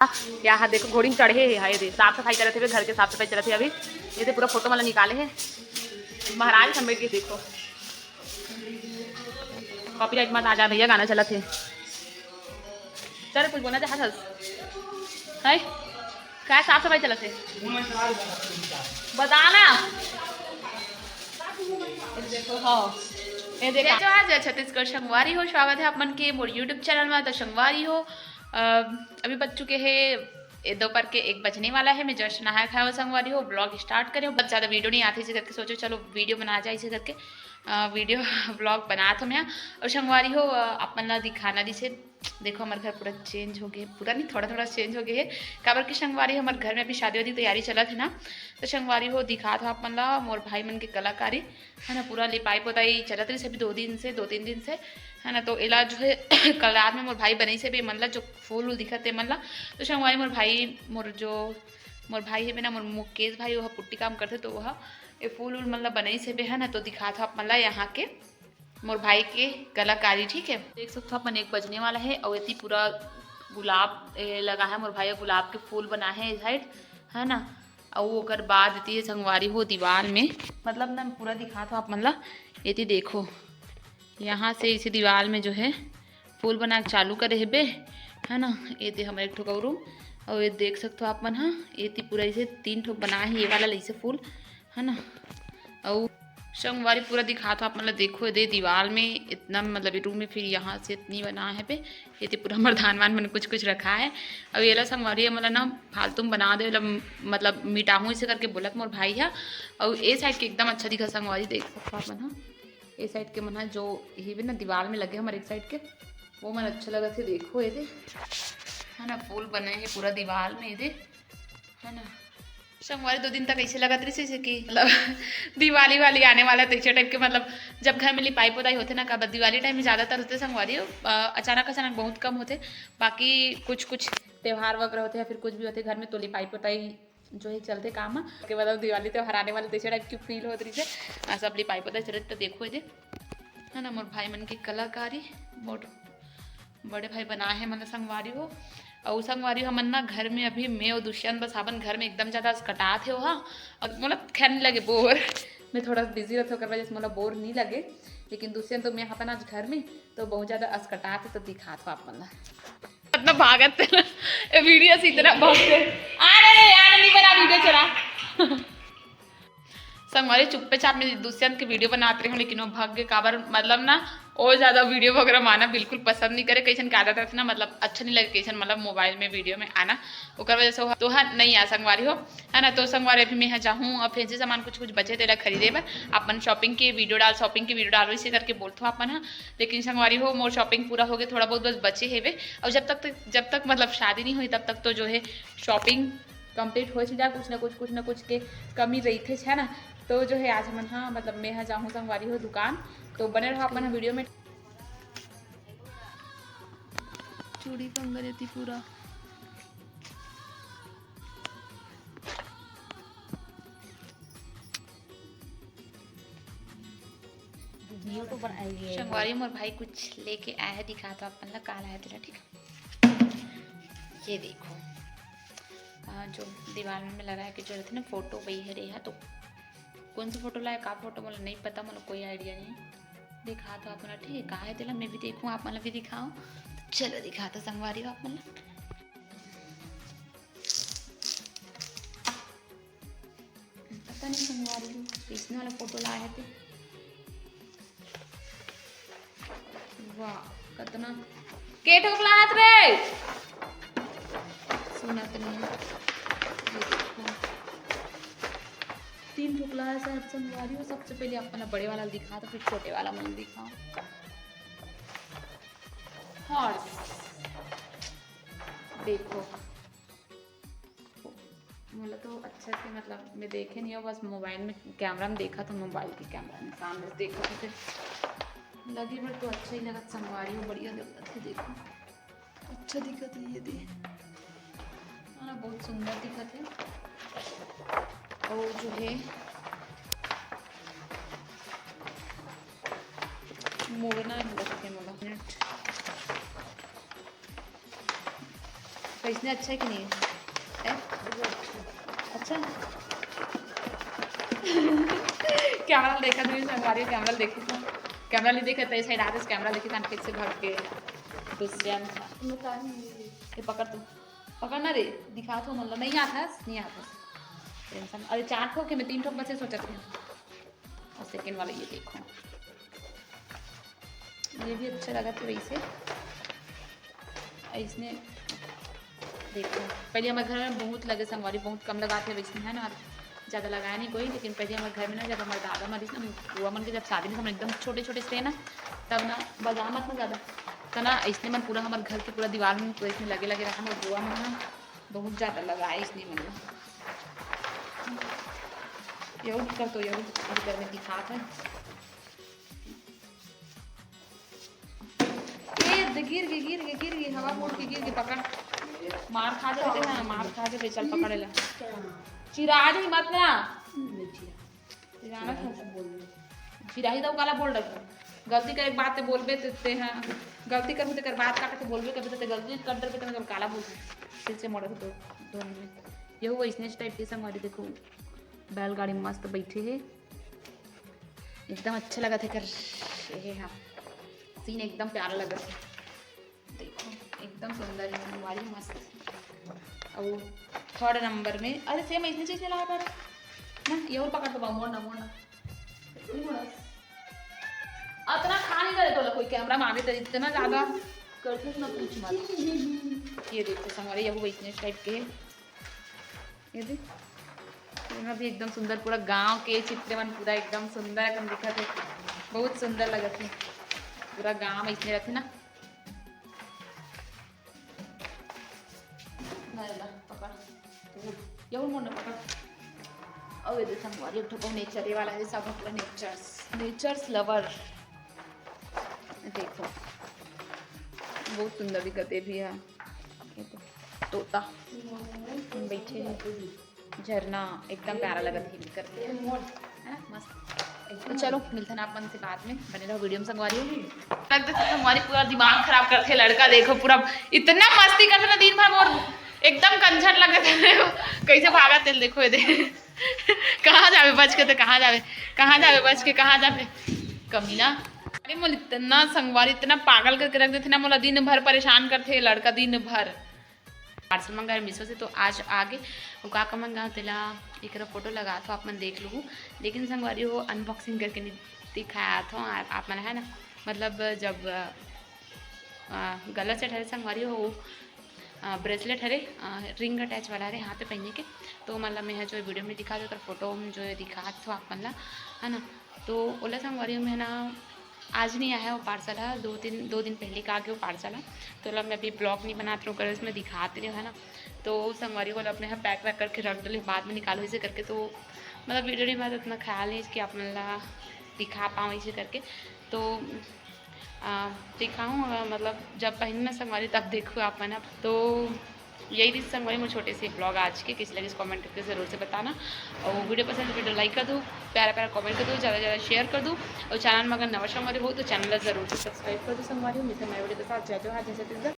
यहाँ देखो घोड़ी चढ़े है, ये साफ सफाई करे थे, घर के साफ सफाई चले थे अभी। ये थे पूरा फोटो वाला निकाले हैं महाराज समेट के। देखो कॉपीराइट मत आ जा भैया, गाना चला थे। चल कुछ बोलना चाह है क्या? साफ सफाई चला थे बताना। देखो हाँ ये देखो जो आज छत्तीसगढ़ संगवारी हो, स्वागत है अपन के मोर यूट्यूब चैनल में। तो संगवारी हो अभी बज चुके हैं दोपहर के 1 बजने वाला है। मैं जस्ट नहाया खाया हुआ संगवारी हो, ब्लॉग स्टार्ट करें। बहुत ज़्यादा वीडियो नहीं आती इसे करके सोचो चलो वीडियो बना जाए इसे करके वीडियो ब्लॉग बना तो मैं। और संगवारी हो अपन ला दिखाना जिसे देखो हमारे घर पूरा चेंज हो गया, पूरा नहीं थोड़ा थोड़ा चेंज हो गया है। काबर की संगवारी हमारे घर में अभी शादी वादी तैयारी चला है ना, तो संगवारी हो दिखा था अपन ला मोर भाई मन की कलाकारी है ना। पूरा लिपाई पोताई चलत रही से अभी 2-3 दिन से है ना। तो इला जो है कल रात में मोर भाई बनी से भी मन ला जो फूल उल दिखत है मन ला। तो संगवारी मोर भाई है बिना मोर मुकेश भाई वह पुट्टी काम करते, तो वह ये फूल उल मतलब बनई से भी है ना। तो दिखा था अपन ला यहाँ के मोर भाई के कलाकारी, ठीक है। देख सकते हो अपन 1 बजने वाला है और इतनी पूरा गुलाब लगा है मोर भाई, गुलाब के फूल बना है इस साइड है ना। और ओकर बाद इतनी संगवारी हो दीवार में मतलब ना पूरा दिखा था अपन ला। इतनी देखो यहाँ से इसी दीवार में जो है फूल बना चालू करे है है ना। ये दे हमारे ठो गौरू और ये देख सकते हो अपन। हाँ ये पूरा इसे 3 ठोक बना है ये वाला लैसे फूल है ना। और संगवारी पूरा दिखा था मतलब देखो दे दीवार में इतना मतलब रूम में फिर यहाँ से इतनी बना है पे ये तो पूरा मरधानवान मैंने कुछ रखा है। अब ये ला संगवारी मतलब ना फालतू में बना दे मतलब मिटाहूँ इसे करके बोलत मोर भाई है। और ये साइड के एकदम अच्छा दिखा संगवारी देख सकते आप मन। हाँ ये साइड के मन है जो ये भी ना दीवार में लगे हमारे एक साइड के वो मन अच्छा लगा थे। देखो ये है ना फूल बने हैं पूरा दीवार में ये है ना। संगवारी 2 दिन तक ऐसे लगा रही से कि मतलब दिवाली वाली आने वाला तो ऐसे टाइप के मतलब जब घर में लिपाई पोताई होते ना कब दिवाली टाइम में ज़्यादातर होते संगवारी अचानक बहुत कम होते। बाकी कुछ त्यौहार वगैरह होते हैं फिर कुछ भी होते घर में तो लिपाई पोताई जो है चलते काम के मतलब दिवाली त्यौहार आने वाले तो टाइप की फील होती रही से सब लिपाई पोताई चलते। तो देखो ये है ना मोर भाई मन की कलाकारी मोर बड़े भाई बना है मतलब संगवारी हो। और संगवारी हमन ना घर में अभी मैं और दुष्यंत बस अपन घर में एकदम ज़्यादा कटात है वहाँ और मतलब खैर नहीं लगे बोर मैं थोड़ा बिजी रहता कर वजह से मतलब बोर नहीं लगे। लेकिन दुष्यंत तो मैं अपन आज घर में तो बहुत ज़्यादा अस्कटात है तो दिखा था अपन इतना भागत वीडियो से इतना भागते नहीं बना वीडियो चला संगवारी चुप्पे चाप में दुष्यंत की वीडियो बनाते रहे लेकिन वो भाग्य काबर मतलब ना और ज़्यादा वीडियो वगैरह आना बिल्कुल पसंद नहीं करे। कैसन की आदत है ना मतलब अच्छा नहीं लगे कैसन मतलब मोबाइल में वीडियो में आना ओकर वजह से तो हाँ नहीं आ संगवारी हो है ना। तो संगवारी अभी मैं यहाँ जाऊँ और फैंसी सामान कुछ बचे तेरा खरीदे पर अपन शॉपिंग की वीडियो डालो इसे करके बोलते हो अपन। हाँ लेकिन संगवारी हो मोर शॉपिंग पूरा हो गया, थोड़ा बहुत बस बचे है वे। और जब तक मतलब शादी नहीं हुई तब तक तो जो है शॉपिंग कंप्लीट हो जाए कुछ ना कुछ के कमी रही थे है ना। तो जो है आज हम हाँ मतलब मैं यहाँ जाऊँ संगवारी हो दुकान तो बने रहो अपन वीडियो में। चूड़ी पंगा देती पूरा संगवारी मोर भाई कुछ लेके आया है दिखा तो अपन ला काल आया तेरा, ठीक है। ये देखो जो दीवार में लगाया कि जो रहती ना फोटो वही है रे। तो कौन सा फोटो लाया का फोटो मतलब नहीं पता मतलब कोई आइडिया नहीं दिखा तो आप ठीक है। कहा है तेला मैं भी देखूँ आप मतलब भी दिखाओ तो चलो दिखाता संगवारी आप मतलब पता नहीं संगवारी इसने वाला फोटो लाया थे। वाह कितना के ठोक लात रे सुनत नहीं 3 ठोकला है शायद संगवारी हो। सबसे पहले अपना बड़े वाला दिखा तो फिर छोटे वाला मुझे दिखाओ। हॉर्स देखो मतलब तो अच्छा से मतलब मैं देखे नहीं हो बस मोबाइल में कैमरा में देखा तो मोबाइल के कैमरा में सामने से देखा तो फिर लगी बट तो अच्छा ही लगा। संगवारी हो बढ़िया दिखत है देखो अच्छा दिखत है ये दे ना बहुत सुंदर दिखत है। और जो है मोड़ना लगते मोला कैसे इसने अच्छा है कि नहीं है? अच्छा कैमरा देखा तुम्हें संगवारी कैमरा देखी तो कैमरा नहीं देखा तो साइड आते कैमरा देखी था फिर से घर के दूसरे ये पकड़ तू पकड़ना रे दिखा तो मतलब नहीं आता टेंशन। अरे 4 ठोक के मैं 3 ठोक बचे सोचा थे। और सेकेंड वाला ये देखो, ये भी अच्छा लगा था वैसे। इसने देखो पहले हमारे घर में बहुत लगे संगवारी, बहुत कम लगाते वैसे है ना, ज़्यादा लगाया नहीं कोई। लेकिन पहले हमारे घर में ना जब हमारे दादा हमारी ना बुआ मन के जब शादी में हम एकदम छोटे छोटे थे ना, तब ना बाजार मत ना ज़्यादा तो ना इसने मन पूरा हमारे घर के पूरा दीवार में पूरा इसमें लगे लगे रखा। और बुआ मन ना बहुत ज़्यादा लगाया इसने मतलब यही कर तो यही घर में दिखा था। गिर गई हवा मोड़ के गिर के पकड़ मार खा जाते हैं, मार खा जाते चल पकड़े ला चिराज ही मत ना चिराही तो काला बोल रहा गलती कर एक बात ते बोलबे ते हैं गलती कर तो कर बात काटे तो बोलबे कभी तो गलती कर दर पे तो मतलब काला बोल फिर से मोड़ दो दोनों में ये हुआ स्नेच टाइप के संग। देखो बैलगाड़ी में मस्त बैठे है, एकदम अच्छा लगा था कर ये। हाँ सीन एकदम प्यारा लगा था, देखो एकदम सुंदर है हमारी मस्त। और 3rd नंबर में अरे सेम ऐसी चीज़ ला पर ना ये और पकड़ तो मोड़ना इतना खा नहीं करे तो कोई कैमरा मांगे तो इतना ज़्यादा करते ना पूछ मत। ये देखते हमारे ये वो इतने टाइप के ये देख भी एकदम सुंदर पूरा गांव के चित्र मन पूरा एकदम सुंदर एकदम दिखा थे, बहुत सुंदर लगा थे पूरा गांव इसने रहते ना। पकड़ ये मोड़ना पकड़ और ये देखो हमारे नेचर वाला है सब पूरा नेचर्स लवर। देखो बहुत सुंदर दिखते भी है, तोता बैठे हैं, झरना एकदम प्यारा लगा था करते है ना मस्त। तो चलो मिलते हैं आप मन से बाद में, बने रहो वीडियो में। संगवारी लगता था हमारी पूरा दिमाग खराब करते लड़का, देखो पूरा इतना मस्ती करते ना दिन भर और एकदम कंझट लगे थे कैसे भागा तेल देखो ये कहाँ जावे बच के तो कहाँ जावे बच के कहाँ जावे कमीना। अरे मोल इतना संगवारी इतना पागल करके रख देते ना, मोला दिन भर परेशान करते लड़का दिन भर। पार्सल मंगाए मीशो से तो आज आगे वो का मंगा तेला एक फोटो लगा था आप मन देख लूँ। लेकिन संगवारी वो अनबॉक्सिंग करके नहीं दिखाया था आप मन है ना, मतलब जब गला से ठहरे संगवारी हो ब्रेसलेट हरे रिंग अटैच वाला हरे हाथ पे पहनने के, तो मतलब मैं जो वीडियो में दिखा दो फोटो में जो दिखा था आप मन है ना। तो ओला संगवारी में ना आज नहीं आया वो पार्सल है, 2 दिन पहले का आगे वो पार्सल है। तो मैं अभी ब्लॉग नहीं बनाती हूँ कर उसमें दिखाते रहे है ना। तो संगवारी को अपने यहाँ पैक वैक करके रख दो, बाद में निकालो इसे करके। तो मतलब वीडियो में बात उतना ख्याल नहीं कि आप मतलब दिखा पाऊँ इसे करके। तो दिखाऊँ मतलब जब पहनना संगवारी तब देखो आप मैंने। तो यही थी संगवारी मुझे छोटे से ब्लॉग आज के, किसी लगे इस कमेंट करके ज़रूर से बताना। और वीडियो पसंद तो वीडियो लाइक कर दो, प्यारा प्यारा कमेंट कर दो, ज़्यादा शेयर कर दो। और चैनल में अगर नवा संगवारी हो तो चैनल ज़रूर से सब्सक्राइब कर दो संगवारी। मिलते हैं नए वीडियो के साथ। जय जोहार जय छत्तीसगढ़।